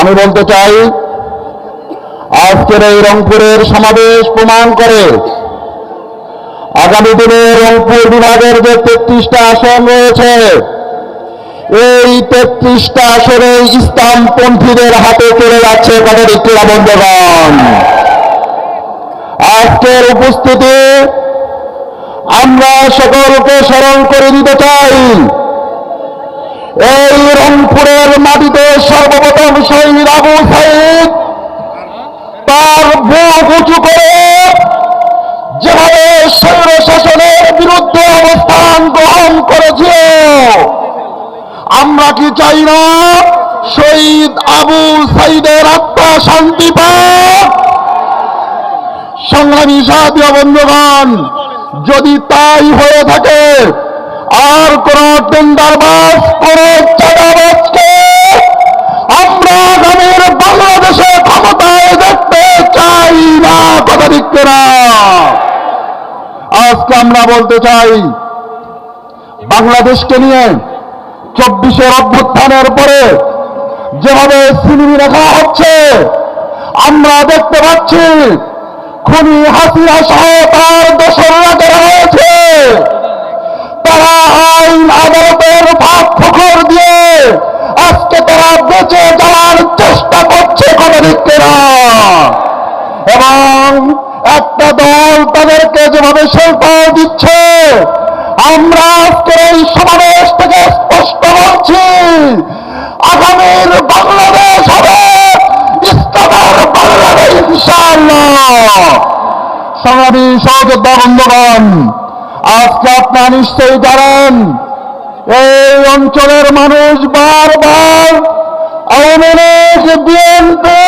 আমি বলতে চাই, আজকের এই রংপুরের সমাবেশ প্রমাণ করে আগামী দিনে রংপুর বিভাগের যে 33টা আসন রয়েছে, এই 33টা আসনে ইসলামপন্থীদের হাতে চলে যাচ্ছে। কথা ঠিক কিনা বন্ধুগণ? আজকের উপস্থিতি আমরা সকলকে স্মরণ করে দিতে চাই, এই রংপুরের মাটিতে সর্বপ্রথম শহীদ আবু সাঈদ তার বুক উঁচু করে যেভাবে স্বৈর শাসনের বিরুদ্ধে অবস্থান গ্রহণ করেছে, আমরা কি চাই না শহীদ আবু সাঈদের আত্মা শান্তি পাক? সংগ্রামী সাথী বন্ধুগণ, যদি তাই হয়ে থাকে, আর কোন টেন্ডারবাজ, কোন চাঁদাবাজকে আমরা আগামীর বাংলাদেশে ক্ষমতায় দেখতে চাই না। কথা ঠিক না? আজকে আমরা বলতে চাই, বাংলাদেশকে নিয়ে 24-এর অভ্যুত্থানের পরে যেভাবে সিনেমি রাখা হচ্ছে, আমরা দেখতে পাচ্ছি খুনি হাসিনা সহ তার দোসররা যারা হয়েছে, তারা আইন আদালতের ফাঁক ফোকর দিয়ে আজকে তারা বেঁচে যাওয়ার চেষ্টা করছে। কথা ঠিক না? এবং একটা দল তাদেরকে যেভাবে সরকার দিচ্ছে, আমরা আজকে এই সমাবেশ থেকে স্পষ্ট বলছি, আগামীর বাংলাদেশ হবে ইসলামের বাংলাদেশ ইনশাআল্লাহ। সংগ্রামী সহযোদ্ধা বন্ধুগণ, আজকে আপনারা নিশ্চয়ই জানেন, এই অঞ্চলের মানুষ বারবার আওয়ামী লীগ, বিএনপি,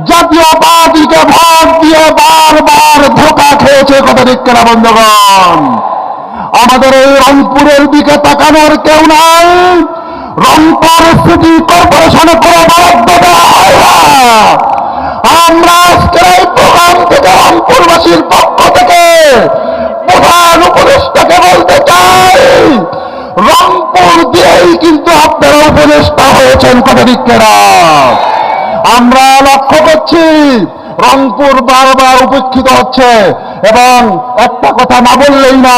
জাতীয় পার্টিকে ভোট দিয়ে বারবার ধোঁকা খেয়েছে। কথা ঠিক কিনা বন্ধুগণ? আমাদের এই রংপুরের দিকে তাকানোর কেউ নাই। রংপুর সিটি কর্পোরেশনে কোনো বরাদ্দ দেওয়া হয় না। আমরা আজকের এই প্রোগ্রাম থেকে রংপুরবাসীর পক্ষ থেকে প্রধান উপদেষ্টাকে বলতে চাই, রংপুর দিয়েই কিন্তু আপনারা উপদেষ্টা হয়েছেন। কথা ঠিক কিনা? আমরা লক্ষ্য করছি রংপুর বারবার উপেক্ষিত হচ্ছে, এবং একটা কথা না বললেই না,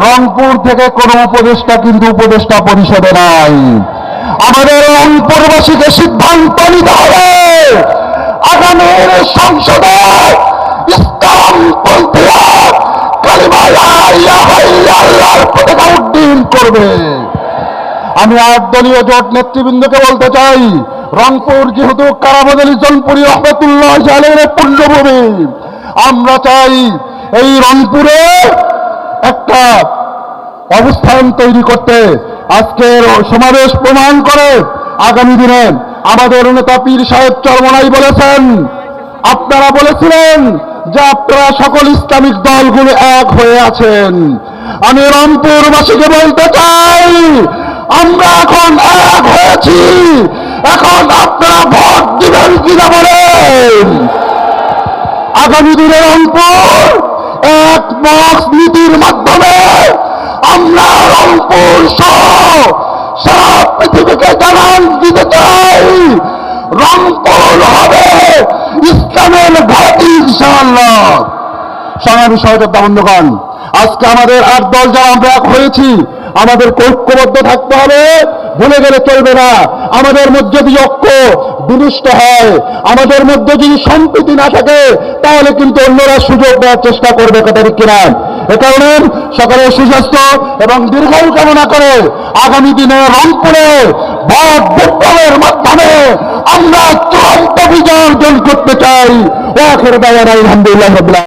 রংপুর থেকে কোনো উপদেষ্টা কিন্তু উপদেষ্টা পরিষদে নাই। আমাদের রংপুরবাসীকে সিদ্ধান্ত নিতে হবে, আগামীর সংসদে ইসলামপন্থীরা কালিমা লা ইলাহা ইল্লাল্লাহর পতাকা উড্ডীন করবে। আমি 8 দলীয় জোট নেতৃবৃন্দকে বলতে চাই, রংপুর যেহেতু কারাবদলী জনপুরী রহমতুল্লাহ আলাইহির পুণ্যভূমি, আমরা চাই এই রংপুরে একটা অবস্থান তৈরি করতে। আজকের সমাবেশ প্রমাণ করে আগামী দিনে আমাদের নেতা পীর সাহেব চরমনাই বলেছেন, আপনারা বলেছিলেন যে আপনারা সকল ইসলামিক দলগুলো এক হয়ে আছেন। আমি রংপুরবাসীকে বলতে চাই, আমরা এখন এক হয়েছি, এখন আপনারা ভোট দিবেন কিনা বলেন। আগামী দিনে রংপুর এক বক্স নীতির মাধ্যমে আমরা রংপুর সহ সারা পৃথিবীকে জানান দিতে চাই, রংপুর হবে ইসলামের ঘাঁটি ইনশাআল্লাহ। সংগ্রামী সহযোদ্ধা বন্ধুগণ, আজকে আমাদের 8 দল যারা আমরা এক হয়েছি, আমাদের ঐক্যবদ্ধ থাকতে হবে, ভুলে গেলে চলবে না। আমাদের মধ্যে যদি ঐক্য বিনষ্ট হয়, আমাদের মধ্যে যদি সম্প্রীতি না থাকে, তাহলে কিন্তু অন্যরা সুযোগ দেওয়ার চেষ্টা করবে। কথা ঠিক কিনা? এ কারণে সকলের সুস্বাস্থ্য এবং দীর্ঘায়ু কামনা করে আগামী দিনে রংপুরে ভোট বিপ্লবের মাধ্যমে আমরা চূড়ান্ত বিজয় অর্জন করতে চাই। আখির দাওয়ানা আলহামদুলিল্লাহ রাব্বিল আলামিন।